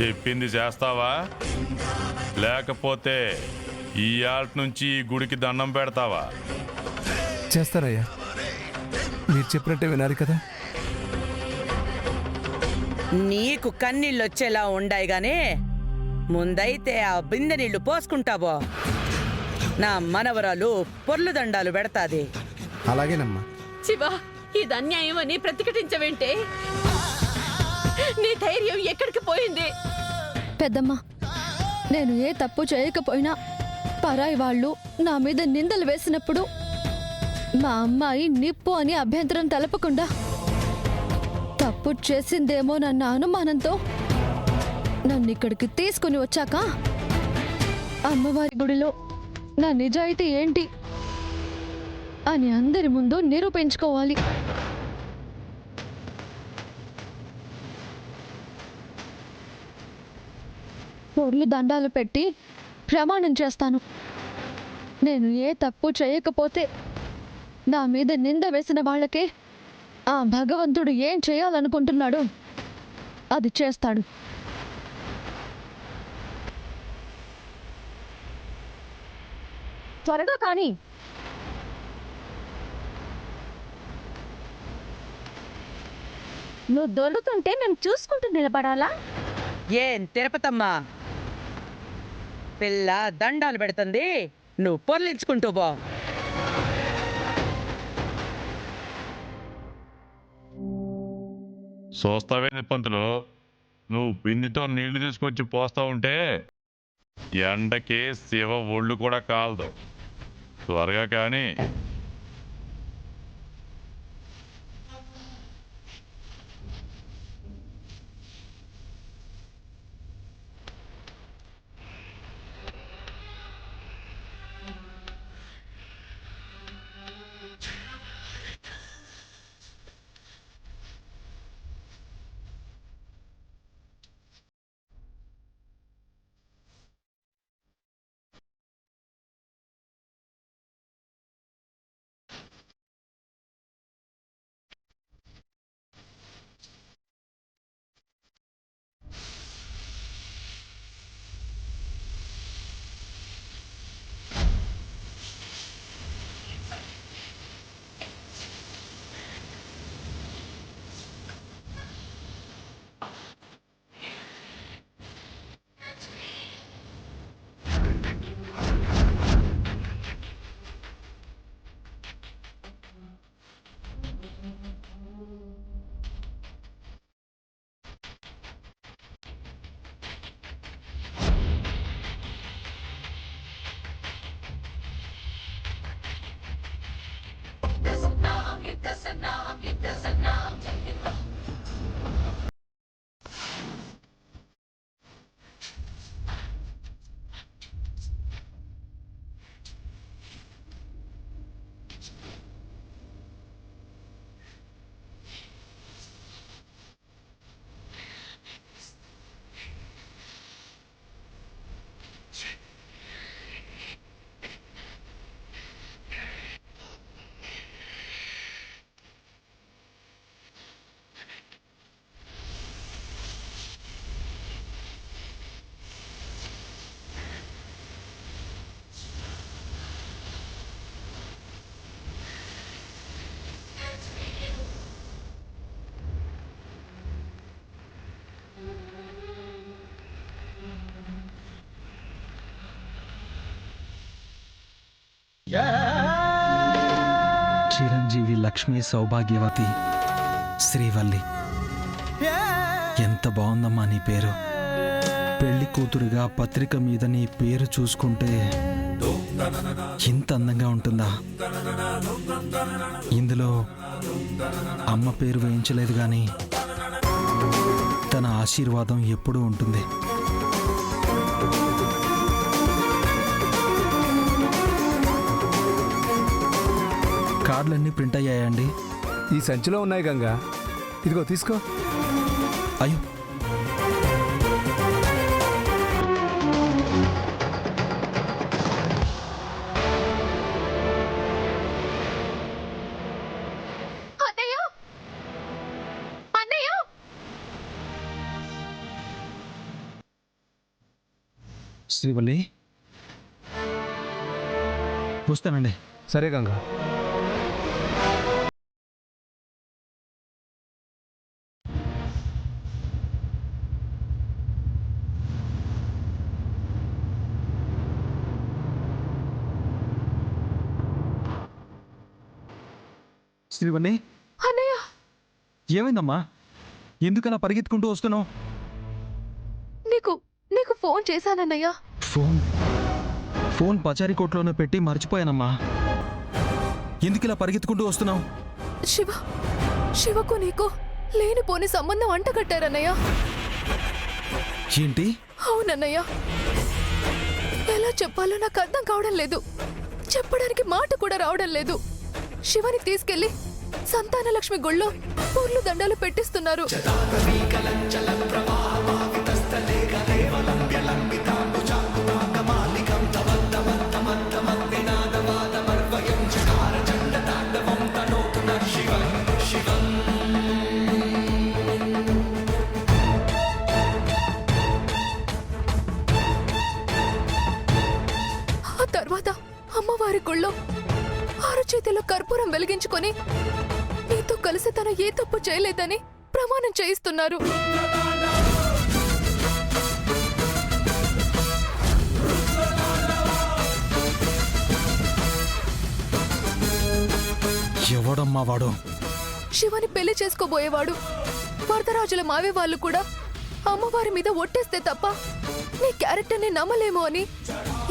చెప్పింది చేస్తావా లేకపోతే ఈ ఆల్ట్ నుంచి ఈ గుడికి దండం పెడతావా? చేస్తారయ్యా, మీరు చెప్పినట్టే వినాలి కదా. నీకు కన్నీళ్ళొచ్చేలా ఉండాయి గాని ముందైతే ఆ బిందె నీళ్లు పోసుకుంటావో నా మనవరాలు పొర్లు దండాలు పెడతాది. అలాగేనమ్మా. శివ, ఇది అన్యాయం అని ప్రతిఘటించవేంటే? నీ ధైర్యం ఎక్కడికి పోయింది? పెద్దమ్మ, నేను ఏ తప్పు చేయకపోయినా పరాయి వాళ్ళు నా మీద నిందలు వేసినప్పుడు మా అమ్మాయి నిప్పు అని అభ్యంతరం తెలపకుండా తప్పు చేసిందేమోనన్న అనుమానంతో నన్ను ఇక్కడికి తీసుకుని వచ్చాక అమ్మవారి గుడిలో నా నిజాయితీ ఏంటి అని అందరి ముందు నిరూపించుకోవాలి. పొర్లు దండాలు పెట్టి ప్రమాణం చేస్తాను, నేను ఏ తప్పు చేయకపోతే నా మీద నింద వేసిన వాళ్ళకే ఆ భగవంతుడు ఏం చేయాలనుకుంటున్నాడో అది చేస్తాడు. త్వరగా కానీ. నువ్వు దొరుకుతుంటే నేను చూసుకుంటూ నిలబడాలా? ఏం తిరుపతమ్మా, పిల్ల దండాలు పెడుతుంది, నువ్వు పొర్లించుకుంటూ పో. చూస్తావే పంతులు, నువ్వు బిందెతో నీళ్లు తీసుకొచ్చి పోస్తా ఉంటే ఎండకి శివ ఒళ్ళు కూడా కాలదు. త్వరగా కానీ. చిరంజీవి, లక్ష్మీ, సౌభాగ్యవతి, శ్రీవల్లి. ఎంత బాగుందమ్మా నీ పేరు. పెళ్లి కూతురుగా పత్రిక మీద నీ పేరు చూసుకుంటే ఇంత అందంగా ఉంటుందా? ఇందులో అమ్మ పేరు వేయించలేదు కానీ తన ఆశీర్వాదం ఎప్పుడూ ఉంటుంది. కార్డులన్నీ ప్రింట్ అయ్యాయండి? ఈ సంచిలో ఉన్నాయి గంగా, ఇదిగో తీసుకో. అయ్యో, శ్రీవల్లి వస్తానండి. సరే గంగా. శ్రీవల్లి అన్నయ్య ఏమైందమ్మా? ఎందుకలా పరిగెత్తుకుంటూ వస్తున్నావు? నీకు నీకు ఫోన్ చేశానన్నయ్య. ఫోన్ పచారీ కోట్లోనే పెట్టి మర్చిపోయానమ్మా. ఎందుకు ఇలా పరిగెత్తుకుంటూ వస్తున్నావు? శివకు నీకు లేనిపోని సంబంధం అంటగట్టారన్నయ్య. ఏంటి? అవునన్నయ్య. ఎలా చెప్పాలో నాకు అర్థం కావడం లేదు. చెప్పడానికి మాట కూడా రావడం లేదు. శివని తీసుకెళ్లి సంతానలక్ష్మి గుళ్ళో పూర్లు దండాలు పెట్టిస్తున్నారు. ఆ తర్వాత అమ్మవారి గుళ్ళో చేతిలో కర్పూరం వెలిగించుకొని నీతో కలిసి తన ఏ తప్పు చేయలేదని ప్రమాణం చేయిస్తున్నారు. ఎవడమ్మా వాడు? శివని పెళ్లి చేసుకోబోయేవాడు. వరదరాజుల మావే వాళ్ళు కూడా అమ్మవారి మీద ఒట్టేస్తే తప్ప నీ క్యారెక్టర్ని నమ్మలేమో అని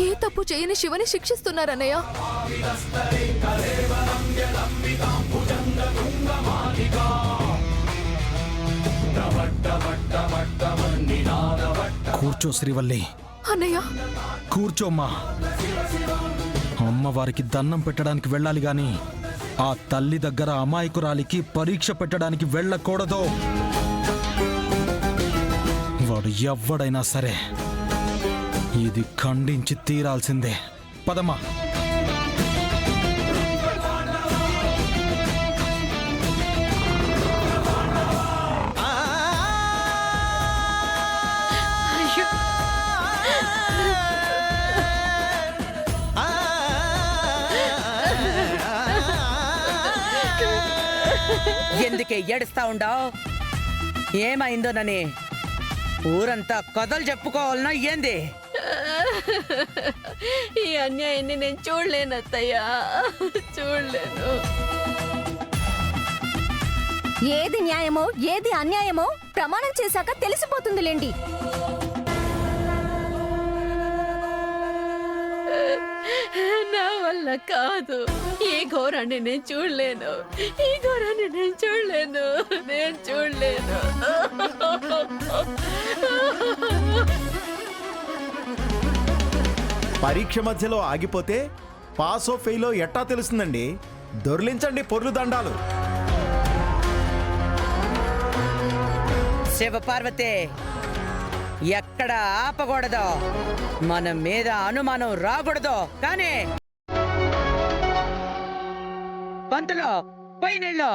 ఏ తప్పు చేయని శివని శిక్షిస్తున్నారన్నయ్య. కూర్చో శ్రీవల్లి. అన్నయ్య కూర్చోమ్మా. అమ్మవారికి దండం పెట్టడానికి వెళ్ళాలి గాని ఆ తల్లి దగ్గర అమాయకురాలికి పరీక్ష పెట్టడానికి వెళ్ళకూడదు. వాడు ఎవ్వడైనా సరే ఇది ఖండించి తీరాల్సిందే. పదమ్మా. ఎందుకే ఏడుస్తా ఉండవు? ఏమైందోనని ఊరంతా కథలు చెప్పుకోవాలన్నా ఏంది? ఈ అన్యాయాన్ని నేను చూడలేను అత్తయ్యా, చూడలేను. ఏది న్యాయమో ఏది అన్యాయమో ప్రమాణం చేశాక తెలిసిపోతుందిలేండి. నా వల్ల కాదు. ఈ ఘోరాన్ని నేను చూడలేను. ఈ ఘోరాన్ని నేను చూడలేను. నేను చూడలేను. పరీక్ష మధ్యలో ఆగిపోతే పాసో ఫెయిలో ఎట్టా తెలుస్తుందండి? దొర్లించండి పొర్లు దండాలు. శివపార్వతి ఎక్కడ ఆపకూడదు, మన మీద అనుమానం రాకూడదు. కానీ పంతులు పైనెళ్ళు.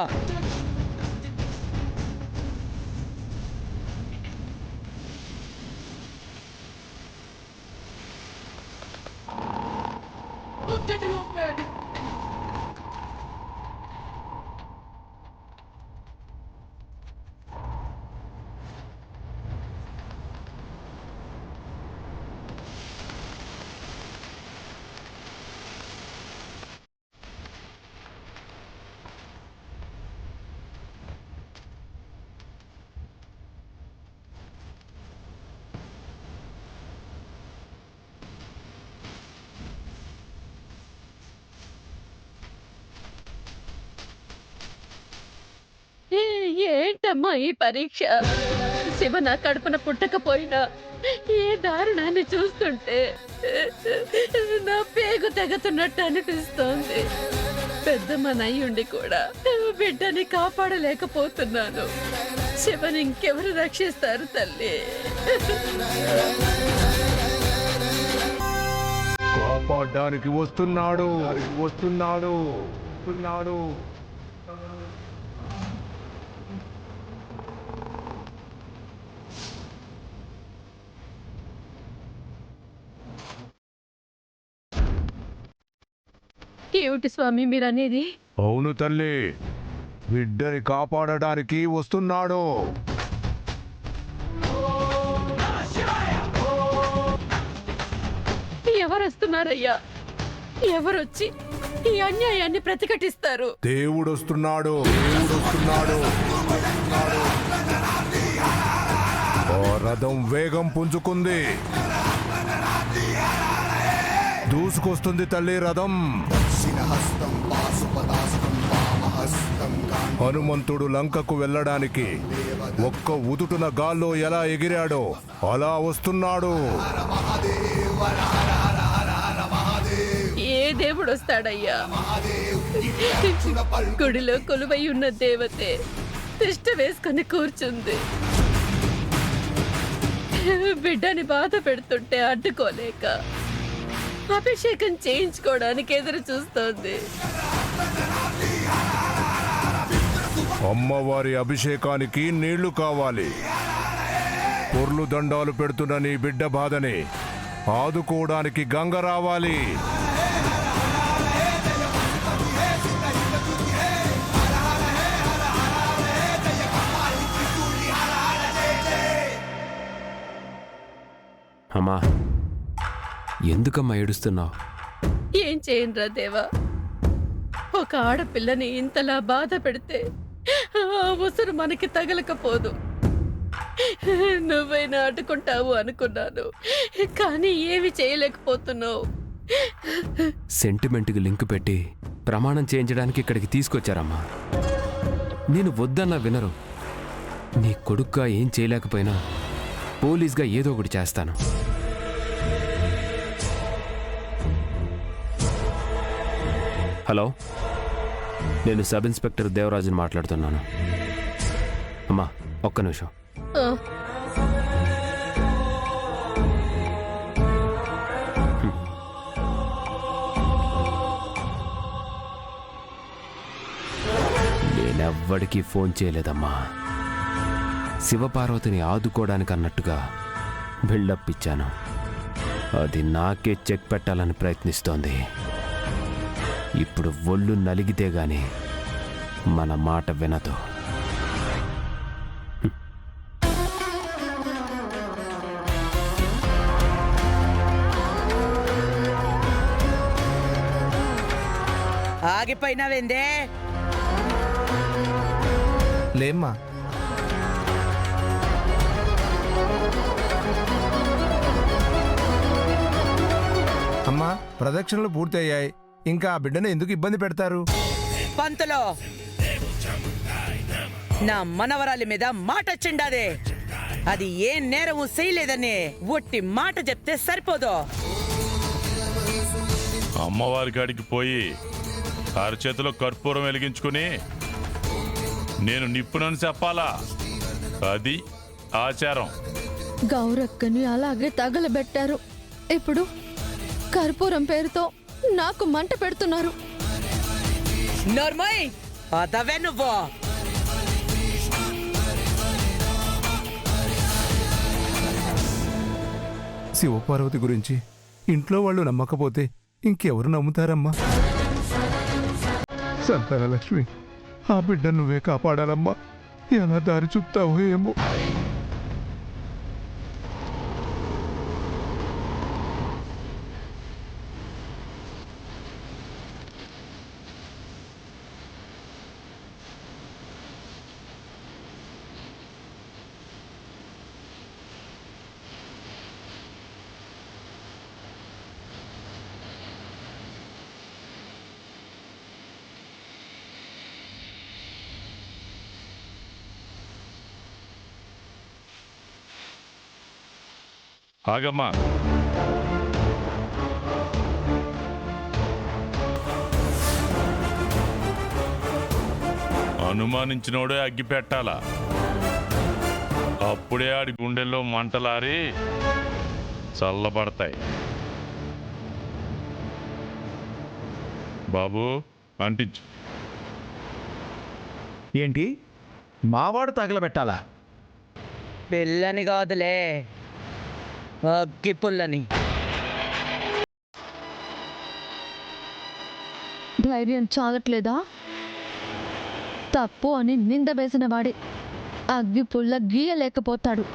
ఏంటమ్మా ఈ పరీక్ష? శివ నా కడుపున పుట్టకపోయినా ఏ దారుణాన్ని చూస్తుంటే నా పేగు తెగతున్నట్టు అనిపిస్తోంది. పెద్దమ్మనయ్యుండి కూడా బిడ్డని కాపాడలేకపోతున్నాను. శివని ఇంకెవరు రక్షిస్తారు తల్లి? కాపాడడానికి వస్తున్నాడు. ఏమిటి స్వామి మీరనేది? అవును తల్లి, బిడ్డని కాపాడడానికి వస్తున్నాడు. ఎవరొస్తున్నారయ్యా? ఎవరొచ్చి ఈ అన్యాయాన్ని ప్రతిఘటిస్తారు? దేవుడొస్తున్నాడు. ఆ రథం వేగం పుంజుకుంది. దూసుకొస్తుంది తల్లి రథం. హనుమంతుడు లంకకు వెళ్ళడానికి ఒక్క ఉదుటున గాల్లో ఎలా ఎగిరాడో అలా వస్తున్నాడు. ఏ దేవుడు వస్తాడయ్యా? గుడిలో కొలువై ఉన్న దేవతే తిష్ట వేసుకొని కూర్చుంది. బిడ్డని బాధ పెడుతుంటే అడ్డుకోలేక అభిషేకం చేయించుకోవడానికి ఎదురు చూస్తోంది. అమ్మవారి అభిషేకానికి నీళ్లు కావాలి. పొర్లు దండాలు పెడుతున్న నీ బిడ్డ బాధని ఆదుకోవడానికి గంగ రావాలి. అమ్మా, ఎందుకమ్మా ఏడుస్తున్నావు? ఏం చేయనురా దేవా? ఒక ఆడపిల్లని ఇంతలా బాధ పెడితే ఆ ఉసురు మనకి తగలకపోదు. నువ్వైనా అడ్డుకుంటావు అనుకున్నాను, కానీ ఏమి చేయలేకపోతున్నావు. సెంటిమెంట్కి లింక్ పెట్టి ప్రమాణం చేయించడానికి ఇక్కడికి తీసుకొచ్చారమ్మా. నేను వద్దన్నా వినరు. నీ కొడుగ్గా ఏం చేయలేకపోయినా పోలీస్గా ఏదో ఒకటి చేస్తాను. హలో, నేను సబ్ ఇన్స్పెక్టర్ దేవరాజుని మాట్లాడుతున్నాను. అమ్మా, ఒక్క నిమిషం. ఆ, నేనెవ్వడికీ ఫోన్ చేయలేదమ్మా. శివపార్వతిని ఆదుకోవడానికి అన్నట్టుగా బిల్డప్ ఇచ్చాను. అది నాకే చెక్ పెట్టాలని ప్రయత్నిస్తోంది. ఇప్పుడు ఒళ్ళు నలిగితే గాని మన మాట వినదు. ఆగిపోయినావేందే? లేమ్మా. అమ్మా, ప్రదక్షిణలు పూర్తయ్యాయి. ఇంకా ఆ బిడ్డను ఎందుకు ఇబ్బంది పెడతారు? పంతులో, నా మనవరాలి మీద మాట వచ్చిండాదే. అది ఏ నేరము చేయలేదని ఒట్టి మాట చెప్తే సరిపోదు. అమ్మవారి కాడికి పోయి అరచేతిలో కర్పూరం వెలిగించుకుని నేను నిప్పునని చెప్పాలా? అది ఆచారం. గౌరక్కని అలాగే తగలబెట్టారు. ఇప్పుడు కర్పూరం పేరుతో నాకు మంట పెడుతున్నారు. నోర్మయ్, అదవే నువ్వు. శివపార్వతి గురించి ఇంట్లో వాళ్ళు నమ్మకపోతే ఇంకెవరు నమ్ముతారమ్మా? సంతానలక్ష్మి, ఆ బిడ్డ నువ్వే కాపాడాలమ్మా. ఎలా దారి చూపుతావో ఏమో. ఆగమ్మా. అనుమానించినోడే అగ్గి పెట్టాలా? అప్పుడే ఆడి గుండెల్లో మంటలారి చల్లబడతాయి. బాబు, అంటించు. ఏంటి, మావాడు తగలబెట్టాలా? పిల్లని కాదులే, అగ్గి పుల్లని. ధైర్యం చాలట్లేదా? తప్పు అని నింద వేసిన వాడే అగ్గి పుల్ల గీయలేకపోతాడు.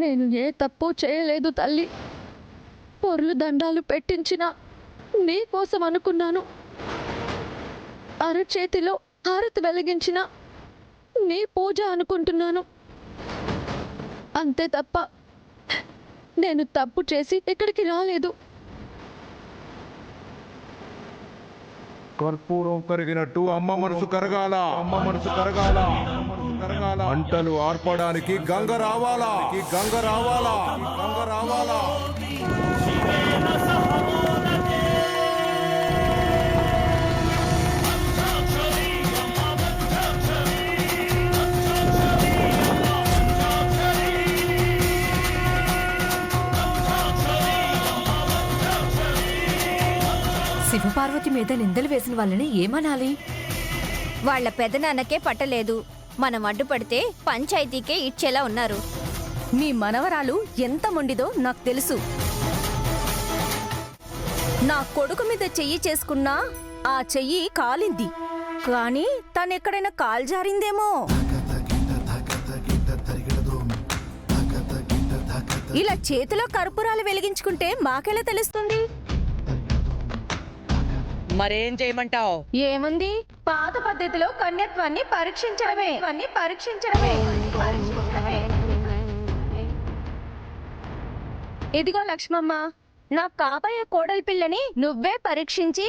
నేను ఏ తప్పు చేయలేదు తల్లి. పొర్లు దండాలు పెట్టించిన నీ కోసం అనుకున్నాను. అరచేతిలో హారతి వెలిగించిన నీ పూజ అనుకుంటున్నాను. అంతే తప్ప నేను తప్పు చేసి ఇక్కడికి రాలేదు. కర్పూరం కరిగినట్టు అమ్మ మనసు కరగాల, అమ్మ మనసు కరగాల, మంటలు ఆర్పడానికి గంగ రావాలా, గంగ రావాలా, గంగ రావాలా. శివపార్వతి మీద నిందలు వేసిన వాళ్ళని ఏమనాలి? వాళ్ళ పెదనాన్నకే పట్టలేదు, మనం అడ్డుపడితే పంచాయతీకే ఇచ్చేలా ఉన్నారు. మీ మనవరాలు ఎంత మొండిదో నాకు తెలుసు. నా కొడుకు మీద చెయ్యి చేసుకున్నా ఆ చెయ్యి కాలింది, కానీ తనెక్కడైనా కాలు జారిందేమో. ఇలా చేతిలో కర్పూరాలు వెలిగించుకుంటే మాకెలా తెలుస్తుంది? మరేం చేయమంటావు? ఏముంది, పాత పద్ధతిలో కన్యత్వాన్ని పరీక్షించడమే. ఇదిగో లక్ష్మమ్మ, నా కాబోయే కోడలి పిల్లని నువ్వే పరీక్షించి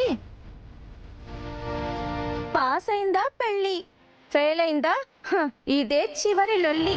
పాస్ అయిందా పెళ్ళి, ఫెయిల్ అయిందా ఇదే చివరి లొల్లి.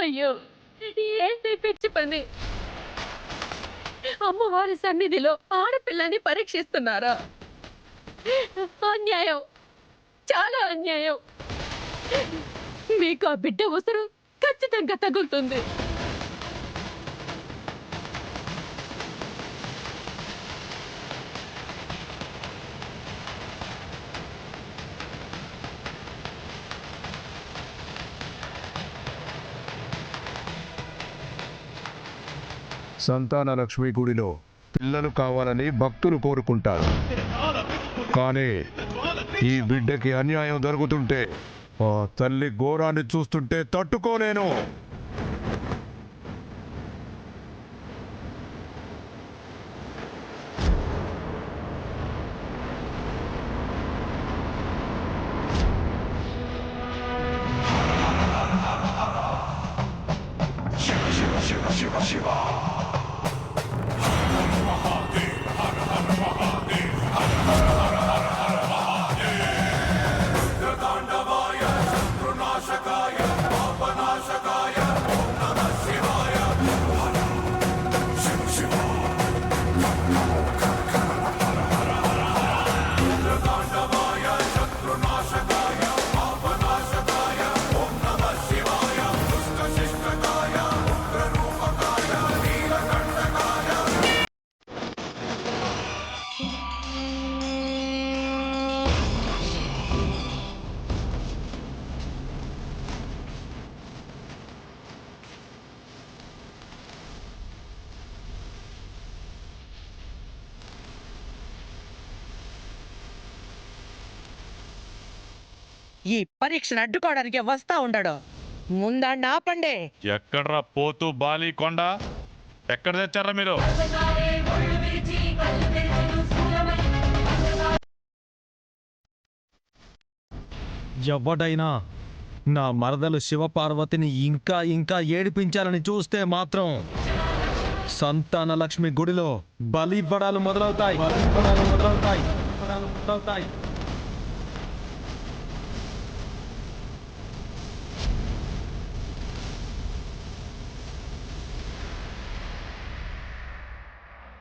అయ్యో, ఏంటి పిచ్చి పని? అమ్మవారి సన్నిధిలో ఆడపిల్లని పరీక్షిస్తున్నారా? అన్యాయం, చాలా అన్యాయం. మీకు ఆ బిడ్డ ఉసురు ఖచ్చితంగా తగులుతుంది. సంతాన లక్ష్మి గుడిలో పిల్లలు కావాలని భక్తులు కోరుకుంటారు, కానీ ఈ బిడ్డకి అన్యాయం జరుగుతుంటే ఆ తల్లి ఘోరాన్ని చూస్తుంటే తట్టుకోలేను. శత్రునాశకాయ పాపనాశకాయ ఈ పరీక్షను అడ్డుకోవడానికి వస్తా ఉండడు. ముందాన్ని ఆపండి. ఎక్కడ్రా పోతూ బాలి కొండ? ఎక్కడ తెచ్చారా మీరు? ఎవడైనా నా మరదలు శివపార్వతిని ఇంకా ఇంకా ఏడిపించాలని చూస్తే మాత్రం సంతాన లక్ష్మి గుడిలో బలి ఇవ్వడాలు మొదలవుతాయి.